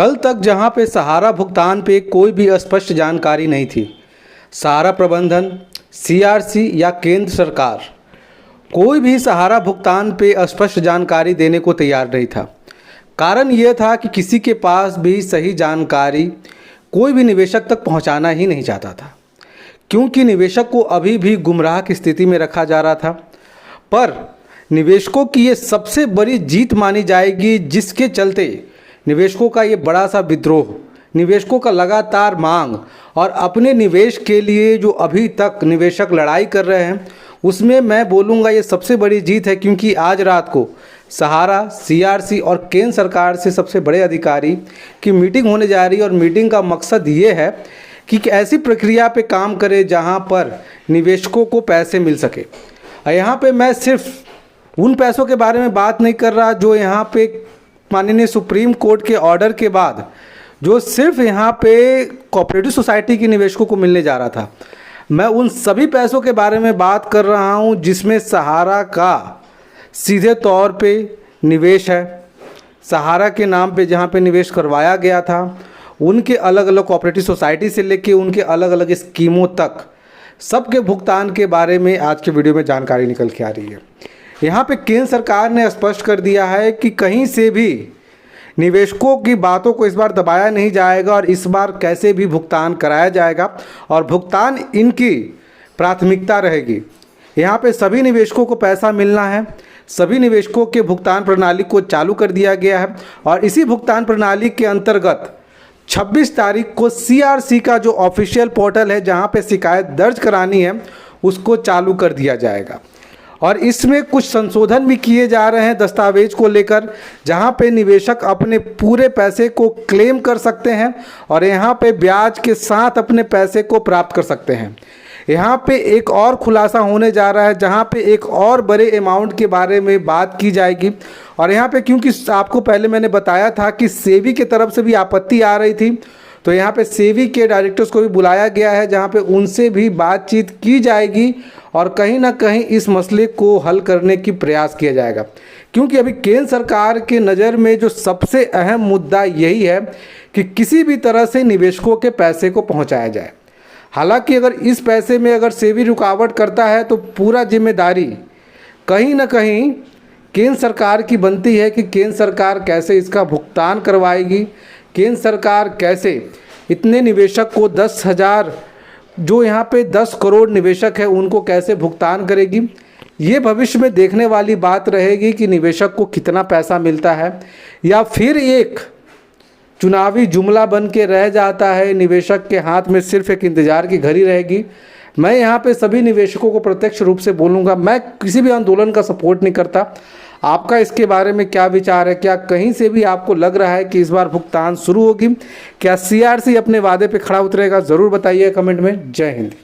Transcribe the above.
कल तक जहां पे सहारा भुगतान पे कोई भी स्पष्ट जानकारी नहीं थी, सहारा प्रबंधन, सीआरसी या केंद्र सरकार कोई भी सहारा भुगतान पे स्पष्ट जानकारी देने को तैयार नहीं था। कारण ये था कि किसी के पास भी सही जानकारी कोई भी निवेशक तक पहुंचाना ही नहीं चाहता था, क्योंकि निवेशक को अभी भी गुमराह की स्थिति में रखा जा रहा था। पर निवेशकों की ये सबसे बड़ी जीत मानी जाएगी, जिसके चलते निवेशकों का ये बड़ा सा विद्रोह, निवेशकों का लगातार मांग और अपने निवेश के लिए जो अभी तक निवेशक लड़ाई कर रहे हैं, उसमें मैं बोलूँगा ये सबसे बड़ी जीत है। क्योंकि आज रात को सहारा, सीआरसी और केंद्र सरकार से सबसे बड़े अधिकारी की मीटिंग होने जा रही है और मीटिंग का मकसद ये है कि ऐसी प्रक्रिया पे काम करे जहां पर निवेशकों को पैसे मिल सके। यहाँ पे मैं सिर्फ उन पैसों के बारे में बात नहीं कर रहा जो यहाँ पे माननीय सुप्रीम कोर्ट के ऑर्डर के बाद जो सिर्फ यहाँ पे कोऑपरेटिव सोसाइटी के निवेशकों को मिलने जा रहा था। मैं उन सभी पैसों के बारे में बात कर रहा हूँ जिसमें सहारा का सीधे तौर पे निवेश है। सहारा के नाम पे जहाँ पे निवेश करवाया गया था, उनके अलग अलग कोऑपरेटिव सोसाइटी से लेके उनके अलग अलग स्कीमों तक सबके भुगतान के बारे में आज के वीडियो में जानकारी निकल के आ रही है। यहाँ पे केंद्र सरकार ने स्पष्ट कर दिया है कि कहीं से भी निवेशकों की बातों को इस बार दबाया नहीं जाएगा और इस बार कैसे भी भुगतान कराया जाएगा और भुगतान इनकी प्राथमिकता रहेगी। यहाँ पे सभी निवेशकों को पैसा मिलना है। सभी निवेशकों के भुगतान प्रणाली को चालू कर दिया गया है और इसी भुगतान प्रणाली के अंतर्गत 26 तारीख को सीआरसी का जो ऑफिशियल पोर्टल है जहाँ पे शिकायत दर्ज करानी है, उसको चालू कर दिया जाएगा। और इसमें कुछ संशोधन भी किए जा रहे हैं दस्तावेज को लेकर, जहां पे निवेशक अपने पूरे पैसे को क्लेम कर सकते हैं और यहां पे ब्याज के साथ अपने पैसे को प्राप्त कर सकते हैं। यहां पे एक और खुलासा होने जा रहा है जहां पे एक और बड़े अमाउंट के बारे में बात की जाएगी। और यहां पे क्योंकि आपको पहले मैंने बताया था कि सेबी की तरफ से भी आपत्ति आ रही थी, तो यहाँ पे सेबी के डायरेक्टर्स को भी बुलाया गया है जहाँ पे उनसे भी बातचीत की जाएगी और कहीं ना कहीं इस मसले को हल करने की प्रयास किया जाएगा। क्योंकि अभी केंद्र सरकार के नज़र में जो सबसे अहम मुद्दा यही है कि किसी भी तरह से निवेशकों के पैसे को पहुँचाया जाए। हालांकि अगर इस पैसे में अगर सेबी रुकावट करता है तो पूरा जिम्मेदारी कहीं ना कहीं केंद्र सरकार की बनती है कि केंद्र सरकार कैसे इसका भुगतान करवाएगी, केंद्र सरकार कैसे इतने निवेशक को 10,000 जो यहाँ पे 10 करोड़ निवेशक है उनको कैसे भुगतान करेगी। ये भविष्य में देखने वाली बात रहेगी कि निवेशक को कितना पैसा मिलता है या फिर एक चुनावी जुमला बन के रह जाता है, निवेशक के हाथ में सिर्फ एक इंतज़ार की घड़ी रहेगी। मैं यहाँ पे सभी निवेशकों को प्रत्यक्ष रूप से बोलूँगा, मैं किसी भी आंदोलन का सपोर्ट नहीं करता। आपका इसके बारे में क्या विचार है? क्या कहीं से भी आपको लग रहा है कि इस बार भुगतान शुरू होगी? क्या सीआरसी अपने वादे पे खड़ा उतरेगा? ज़रूर बताइए कमेंट में। जय हिंद।